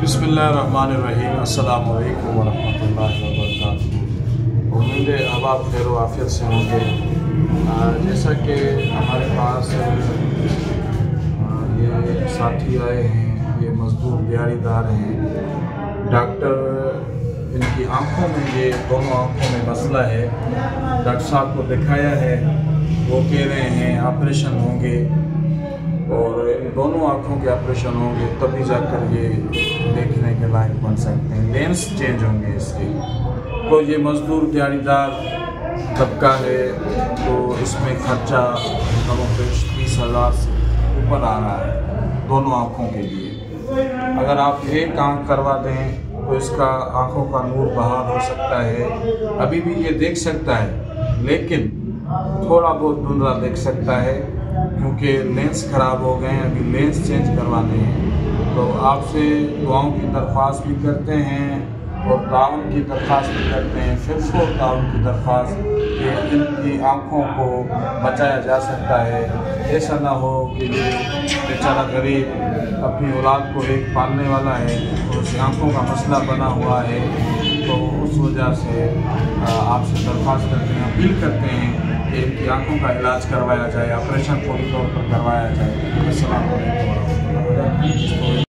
बिस्मिल्लाहिर्रहमानिर्रहीम। अस्सलाम वालेकुम वरहमतुल्लाहि वबरकातुहू। उम्मीद है अब आप खैर आफियत से होंगे। जैसा कि हमारे पास ये साथी आए हैं, ये मजदूर दिहाड़ीदार हैं। डॉक्टर इनकी आँखों में, ये दोनों आँखों में मसला है। डॉक्टर साहब को दिखाया है, वो कह रहे हैं ऑपरेशन होंगे और दोनों आँखों के ऑपरेशन होंगे तभी जाकर ये देखने के लायक बन सकते हैं, लेंस चेंज होंगे इसके। तो ये मजदूर दिहाड़ीदार तबका है, तो इसमें खर्चा कम 30,000 से ऊपर आ रहा है दोनों आँखों के लिए। अगर आप एक आँख करवा दें तो इसका आँखों का नूर बहाल हो सकता है। अभी भी ये देख सकता है लेकिन थोड़ा बहुत धुंधला देख सकता है, क्योंकि लेंस ख़राब हो गए हैं। अभी लेंस चेंज करवाने हैं। तो आपसे दुआओं की दरख्वास्त भी करते हैं और ताउन की दरख्वास्त भी करते हैं, फिर ताउन की दरख्वास्त कि इनकी आँखों को बचाया जा सकता है। ऐसा ना हो कि बेचारा गरीब अपनी औलाद को एक पालने वाला है और उसकी आँखों का मसला बना हुआ है। तो उस वजह से आपसे दरख्वास्त करते हैं, अपील करते हैं कि इनकी आँखों का इलाज करवाया जाए, ऑपरेशन फौरी तौर पर करवाया जाए। अस्सलाम वालेकुम।